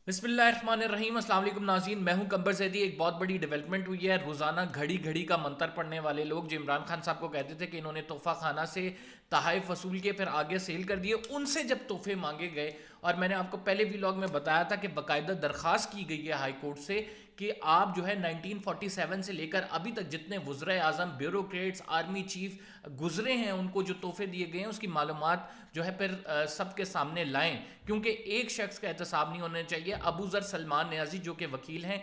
بسم اللہ الرحمن الرحیم، السلام علیکم ناظرین، میں ہوں کمبر زیدی۔ ایک بہت بڑی ڈیولپمنٹ ہوئی ہے۔ روزانہ گھڑی گھڑی کا منتر پڑھنے والے لوگ جو عمران خان صاحب کو کہتے تھے کہ انہوں نے تحفہ خانہ سے تحائف وصول کیے پھر آگے سیل کر دیے، ان سے جب تحفے مانگے گئے، اور میں نے آپ کو پہلے ویلاگ میں بتایا تھا کہ باقاعدہ درخواست کی گئی ہے ہائی کورٹ سے کہ آپ جو ہے 1947 سے لے کر ابھی تک جتنے وزرائے اعظم، بیوروکریٹس، آرمی چیف گزرے ہیں، ان کو جو تحفے دیے گئے ہیں اس کی معلومات جو ہے پھر سب کے سامنے لائیں، کیونکہ ایک شخص کا احتساب نہیں ہونا چاہیے۔ ابو ذر سلمان نیازی جو کہ وکیل ہیں،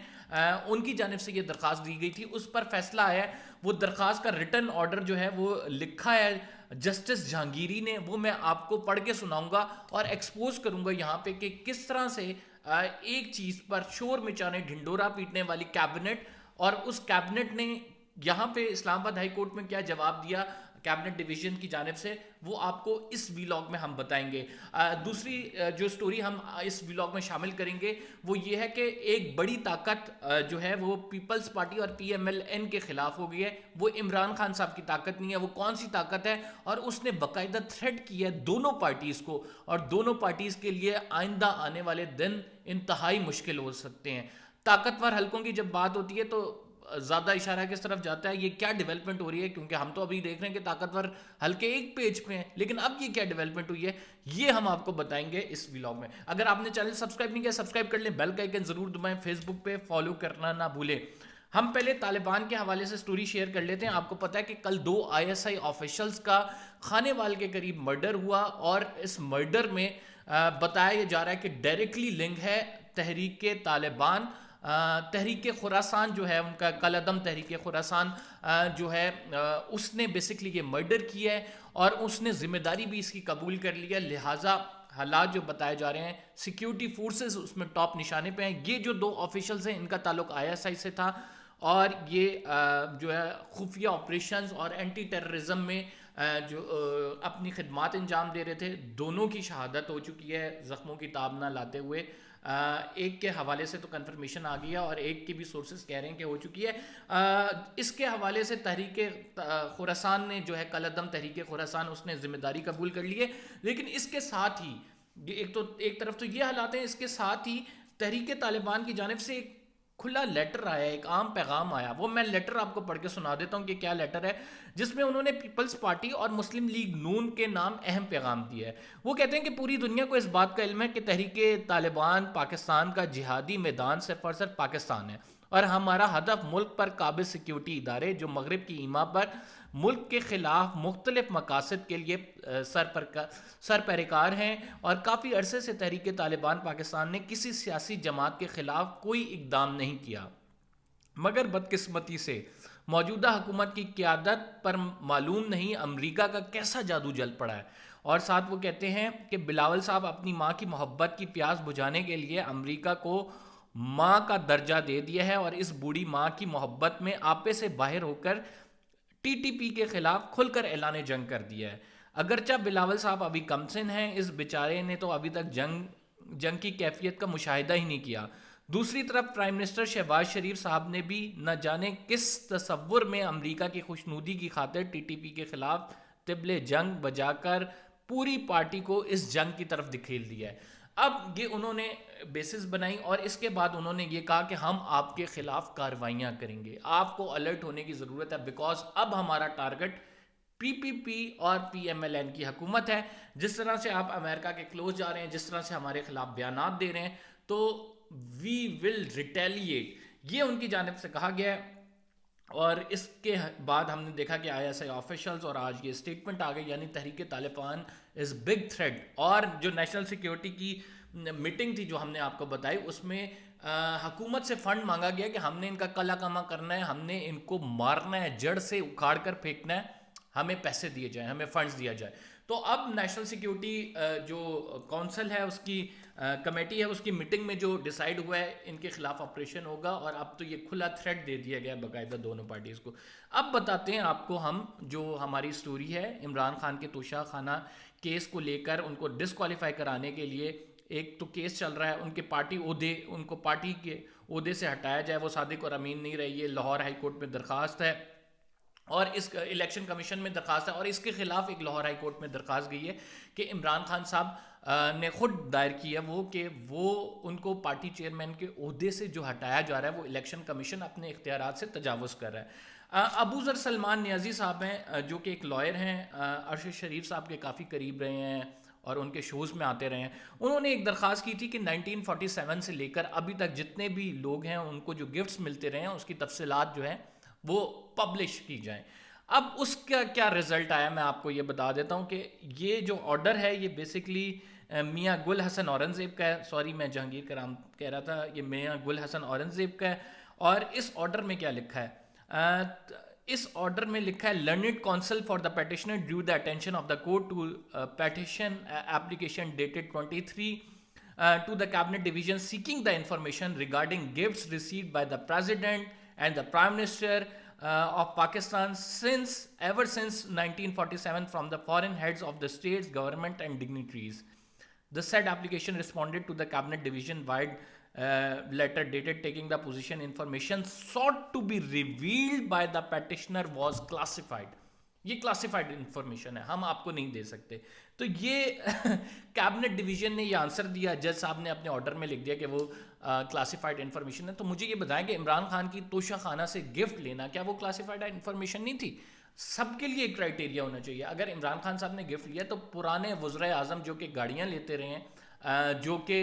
ان کی جانب سے یہ درخواست دی گئی تھی، اس پر فیصلہ آیا ہے۔ وہ درخواست کا ریٹن آرڈر جو ہے وہ لکھا ہے جسٹس جہانگیری نے، وہ میں آپ کو پڑھ کے سناؤں گا اور ایکسپوز کروں گا یہاں پہ کہ کس طرح سے ایک چیز پر شور مچانے، ڈھنڈورا پیٹنے والی کیبنٹ، اور اس کیبنٹ نے یہاں پہ اسلام آباد ہائی کورٹ میں کیا جواب دیا کیبنٹ ڈویژن کی جانب سے، وہ آپ کو اس ویلاگ میں ہم بتائیں گے۔ دوسری جو سٹوری ہم اس ویلاگ میں شامل کریں گے وہ یہ ہے کہ ایک بڑی طاقت جو ہے وہ پیپلز پارٹی اور پی ایم ایل این کے خلاف ہو گئی ہے۔ وہ عمران خان صاحب کی طاقت نہیں ہے، وہ کون سی طاقت ہے؟ اور اس نے باقاعدہ تھریٹ کی ہے دونوں پارٹیز کو، اور دونوں پارٹیز کے لیے آئندہ آنے والے دن انتہائی مشکل ہو سکتے ہیں۔ طاقتور حلقوں کی جب بات ہوتی ہے تو زیادہ اشارہ کس طرف جاتا ہے؟ یہ کیا ڈیولپمنٹ ہو رہی ہے؟ کیونکہ ہم تو ابھی دیکھ رہے ہیں کہ طاقتور حلقے ایک پیج پہ ہیں، لیکن اب یہ کیا ڈیولپمنٹ ہوئی ہے یہ ہم آپ کو بتائیں گے اس ویلاگ میں۔ اگر آپ نے چینل سبسکرائب نہیں کیا سبسکرائب کر لیں، بیل کا آئیکن ضرور دبائیں، فیس بک پہ فالو کرنا نہ بھولیں۔ ہم پہلے طالبان کے حوالے سے سٹوری شیئر کر لیتے ہیں۔ آپ کو پتا ہے کہ کل 2 آئی ایس آئی آفیشلز کا کھانے وال کے قریب مرڈر ہوا، اور اس مرڈر میں بتایا جا رہا ہے کہ ڈائریکٹلی لنک ہے تحریک طالبان، تحریک خراسان جو ہے ان کا کالعدم تحریک خراسان جو ہے اس نے بیسکلی یہ مرڈر کیا ہے، اور اس نے ذمہ داری بھی اس کی قبول کر لی ہے۔ لہٰذا حالات جو بتائے جا رہے ہیں، سیکیورٹی فورسز اس میں ٹاپ نشانے پہ ہیں۔ یہ جو 2 آفیشلز ہیں ان کا تعلق آئی ایس آئی سے تھا، اور یہ جو ہے خفیہ آپریشنز اور اینٹی ٹیررزم میں جو اپنی خدمات انجام دے رہے تھے، دونوں کی شہادت ہو چکی ہے زخموں کی تاب نہ لاتے ہوئے۔ ایک کے حوالے سے تو کنفرمیشن آ گئی ہے، اور ایک کی بھی سورسز کہہ رہے ہیں کہ ہو چکی ہے۔ اس کے حوالے سے تحریک خراسان نے جو ہے کالعدم تحریک خراسان اس نے ذمہ داری قبول کر لی ہے، لیکن اس کے ساتھ ہی ایک طرف تو یہ حالات ہیں، اس کے ساتھ ہی تحریک طالبان کی جانب سے ایک کھلا لیٹر آیا، ایک عام پیغام آیا۔ وہ میں لیٹر آپ کو پڑھ کے سنا دیتا ہوں کہ کیا لیٹر ہے، جس میں انہوں نے پیپلز پارٹی اور مسلم لیگ نون کے نام اہم پیغام دیا ہے۔ وہ کہتے ہیں کہ پوری دنیا کو اس بات کا علم ہے کہ تحریک طالبان پاکستان کا جہادی میدان صرف اور صرف پاکستان ہے، اور ہمارا ہدف ملک پر قابض سیکیورٹی ادارے جو مغرب کی ایما پر ملک کے خلاف مختلف مقاصد کے لیے سر پیریکار ہیں، اور کافی عرصے سے تحریک طالبان پاکستان نے کسی سیاسی جماعت کے خلاف کوئی اقدام نہیں کیا، مگر بدقسمتی سے موجودہ حکومت کی قیادت پر معلوم نہیں امریکہ کا کیسا جادو جل پڑا ہے۔ اور ساتھ وہ کہتے ہیں کہ بلاول صاحب اپنی ماں کی محبت کی پیاس بجھانے کے لیے امریکہ کو ماں کا درجہ دے دیا ہے، اور اس بوڑھی ماں کی محبت میں آپے سے باہر ہو کر ٹی ٹی پی کے خلاف کھل کر اعلان جنگ کر دیا ہے۔ اگرچہ بلاول صاحب ابھی کم سن ہیں، اس بیچارے نے تو ابھی تک جنگ کی کیفیت کا مشاہدہ ہی نہیں کیا۔ دوسری طرف پرائم منسٹر شہباز شریف صاحب نے بھی نہ جانے کس تصور میں امریکہ کی خوشنودی کی خاطر ٹی ٹی پی کے خلاف طبل جنگ بجا کر پوری پارٹی کو اس جنگ کی طرف دکھیل دیا ہے۔ اب یہ انہوں نے بیسس بنائی، اور اس کے بعد انہوں نے یہ کہا کہ ہم آپ کے خلاف کارروائیاں کریں گے، آپ کو الرٹ ہونے کی ضرورت ہے، بیکاز اب ہمارا ٹارگٹ پی پی پی اور پی ایم ایل این کی حکومت ہے۔ جس طرح سے آپ امریکہ کے کلوز جا رہے ہیں، جس طرح سے ہمارے خلاف بیانات دے رہے ہیں، تو وی ول ریٹیلیٹ، یہ ان کی جانب سے کہا گیا ہے۔ اور اس کے بعد ہم نے دیکھا کہ آئی ایس آئی آفیشلز اور آج یہ اسٹیٹمنٹ آ گئی، یعنی تحریک طالبان از بگ تھریٹ۔ اور جو نیشنل سیکیورٹی کی میٹنگ تھی جو ہم نے آپ کو بتائی، اس میں حکومت سے فنڈ مانگا گیا کہ ہم نے ان کا کلا کما کرنا ہے، ہم نے ان کو مارنا ہے، جڑ سے اکھاڑ کر پھینکنا ہے، ہمیں پیسے دیے جائیں، ہمیں فنڈز دیا جائے۔ تو اب نیشنل سیکیورٹی جو کونسل ہے، اس کی کمیٹی ہے، اس کی میٹنگ میں جو ڈیسائیڈ ہوا ہے ان کے خلاف آپریشن ہوگا، اور اب تو یہ کھلا تھریٹ دے دیا گیا باقاعدہ دونوں پارٹیز کو۔ اب بتاتے ہیں آپ کو ہم جو ہماری سٹوری ہے عمران خان کے توشہ خانہ کیس کو لے کر، ان کو ڈسکوالیفائی کرانے کے لیے ایک تو کیس چل رہا ہے، ان کے پارٹی عہدے، ان کو پارٹی کے عہدے سے ہٹایا جائے، وہ صادق اور امین نہیں رہے، یہ لاہور ہائی کورٹ میں درخواست ہے۔ اور اس الیکشن کمیشن میں درخواست ہے، اور اس کے خلاف ایک لاہور ہائی کورٹ میں درخواست گئی ہے کہ عمران خان صاحب نے خود دائر کی ہے وہ کہ وہ ان کو پارٹی چیئرمین کے عہدے سے جو ہٹایا جا رہا ہے، وہ الیکشن کمیشن اپنے اختیارات سے تجاوز کر رہا ہے۔ ابو ذر سلمان نیازی صاحب ہیں جو کہ ایک لائر ہیں، ارشد شریف صاحب کے کافی قریب رہے ہیں اور ان کے شوز میں آتے رہے ہیں۔ انہوں نے ایک درخواست کی تھی کہ 1947 سے لے کر ابھی تک جتنے بھی لوگ ہیں ان کو جو گفٹس ملتے رہے ہیں اس کی تفصیلات جو ہیں وہ پبلش کی جائیں۔ اب اس کا کیا رزلٹ آیا میں آپ کو یہ بتا دیتا ہوں کہ یہ جو آرڈر ہے یہ بیسکلی میاں گل حسن اورنگزیب کا ہے، سوری میں جہانگیر کرام کہہ رہا تھا، یہ میاں گل حسن اورنگزیب کا ہے۔ اور اس آرڈر میں کیا لکھا ہے؟ اس آرڈر میں لکھا ہے learned counsel for the petitioner drew the attention of the court to petition application dated 23 to the cabinet division seeking the information regarding gifts received by the president and the prime minister of Pakistan ever since 1947 from the foreign heads of the states, government and dignitaries. The said application responded to the cabinet division wide letter dated taking the position information sought to be revealed by the petitioner was classified. یہ classified information ہے، ہم آپ کو نہیں دے سکتے۔ تو یہ cabinet division نے یہ آنسر دیا، جج صاحب نے اپنے آرڈر میں لکھ دیا کہ وہ کلاسیفائڈ انفارمیشن ہے۔ تو مجھے یہ بتائیں کہ عمران خان کی توشہ خانہ سے گفٹ لینا کیا وہ کلاسیفائڈ انفارمیشن نہیں تھی؟ سب کے لیے ایک کرائٹیریا ہونا چاہیے۔ اگر عمران خان صاحب نے گفٹ لیا تو پرانے وزرائے اعظم جو کہ گاڑیاں لیتے رہے ہیں، جو کہ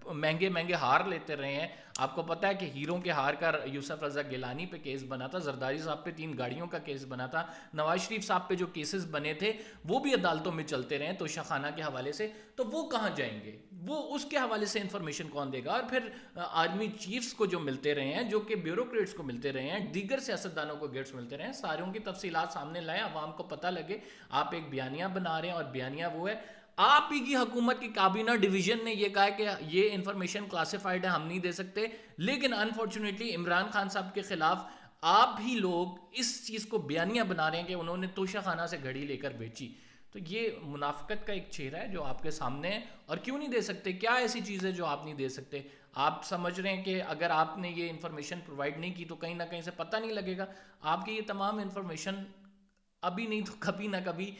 مہنگے مہنگے ہار لیتے رہے ہیں، آپ کو پتہ ہے کہ ہیروں کے ہار کا یوسف رضا گیلانی پہ کیس بنا تھا، زرداری صاحب پہ 3 گاڑیوں کا کیس بنا تھا، نواز شریف صاحب پہ جو کیسز بنے تھے وہ بھی عدالتوں میں چلتے رہے ہیں توشہ خانہ کے حوالے سے، تو وہ کہاں جائیں گے؟ وہ اس کے حوالے سے انفارمیشن کون دے گا؟ اور پھر آرمی چیفز کو جو ملتے رہے ہیں، جو کہ بیوروکریٹس کو ملتے رہے ہیں، دیگر سیاستدانوں کو گفٹس ملتے رہے ہیں، ساروں کی تفصیلات سامنے لائیں، عوام کو پتہ لگے۔ آپ ایک بیانیہ بنا رہے ہیں اور بیانیہ وہ ہے، آپ ہی کی حکومت کی کابینہ ڈویژن نے یہ کہا کہ یہ انفارمیشن کلاسیفائڈ ہے، ہم نہیں دے سکتے، لیکن انفارچونیٹلی عمران خان صاحب کے خلاف آپ ہی لوگ اس چیز کو بیانیہ بنا رہے ہیں کہ انہوں نے توشہ خانہ سے گھڑی لے کر بیچی۔ تو یہ منافقت کا ایک چہرہ ہے جو آپ کے سامنے ہے، اور کیوں نہیں دے سکتے؟ کیا ایسی چیز ہے جو آپ نہیں دے سکتے؟ آپ سمجھ رہے ہیں کہ اگر آپ نے یہ انفارمیشن پرووائڈ نہیں کی تو کہیں نہ کہیں سے پتہ نہیں لگے گا؟ آپ کی یہ تمام انفارمیشن ابھی نہیں تو کبھی نہ کبھی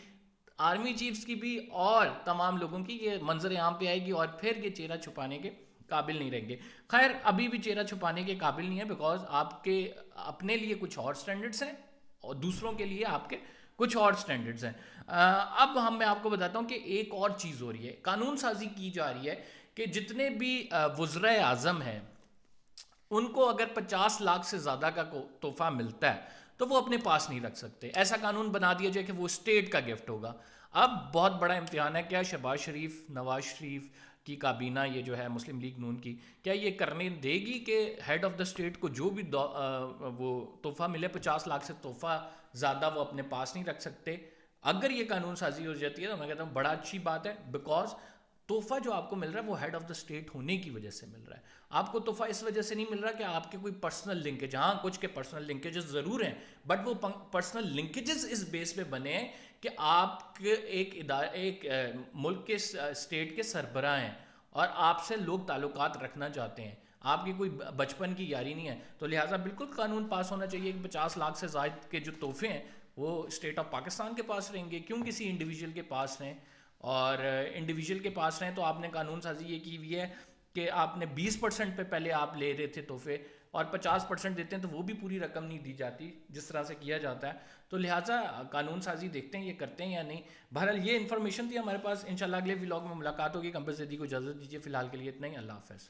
آرمی چیفز کی بھی اور تمام لوگوں کی یہ منظر عام پہ آئے گی، اور پھر یہ چہرہ چھپانے کے قابل نہیں رہیں گے۔ خیر ابھی بھی چہرہ چھپانے کے قابل نہیں ہے، بیکاز آپ کے اپنے لیے کچھ اور سٹینڈرڈز ہیں اور دوسروں کے لیے آپ کے کچھ اور سٹینڈرڈز ہیں۔ اب میں آپ کو بتاتا ہوں کہ ایک اور چیز ہو رہی ہے، قانون سازی کی جا رہی ہے کہ جتنے بھی وزرائے اعظم ہیں ان کو اگر 50 لاکھ سے زیادہ کا تحفہ ملتا ہے تو وہ اپنے پاس نہیں رکھ سکتے۔ ایسا قانون بنا دیا جائے کہ وہ اسٹیٹ کا گفٹ ہوگا۔ اب بہت بڑا امتحان ہے، کیا شہباز شریف، نواز شریف کی کابینہ یہ جو ہے مسلم لیگ نون کی، کیا یہ کرنے دے گی کہ ہیڈ آف دا اسٹیٹ کو جو بھی وہ تحفہ ملے 50 لاکھ سے تحفہ زیادہ وہ اپنے پاس نہیں رکھ سکتے؟ اگر یہ قانون سازی ہو جاتی ہے تو میں کہتا ہوں بڑا اچھی بات ہے، بیکاز تحفہ جو آپ کو مل رہا ہے وہ ہیڈ آف دا اسٹیٹ ہونے کی وجہ سے مل رہا ہے۔ آپ کو تحفہ اس وجہ سے نہیں مل رہا کہ آپ کے کوئی پرسنل لنکیج، ہاں کچھ کے پرسنل لنکیجز ضرور ہیں، بٹ وہ پرسنل لنکیجز اس بیس پہ بنے ہیں کہ آپ کے ایک ملک کے اسٹیٹ کے سربراہ ہیں اور آپ سے لوگ تعلقات رکھنا چاہتے ہیں، آپ کی کوئی بچپن کی یاری نہیں ہے، تو لہٰذا بالکل قانون پاس ہونا چاہیے کہ 50 لاکھ سے زائد کے جو تحفے ہیں وہ اسٹیٹ آف پاکستان کے پاس رہیں گے، کیوں کسی انڈیویجول کے پاس رہیں؟ اور انڈیویجول کے پاس رہیں تو آپ نے قانون سازی یہ کی ہوئی ہے کہ آپ نے 20% پہ پہلے آپ لے رہے تھے تحفے، اور 50% دیتے ہیں تو وہ بھی پوری رقم نہیں دی جاتی جس طرح سے کیا جاتا ہے۔ تو لہٰذا قانون سازی دیکھتے ہیں یہ کرتے ہیں یا نہیں۔ بہرحال یہ انفارمیشن تھی ہمارے پاس، انشاءاللہ اگلے ولاگ میں ملاقات ہوگی۔ قمر زیدی کو اجازت دیجیے، فی الحال کے لیے اتنا ہی، اللہ حافظ۔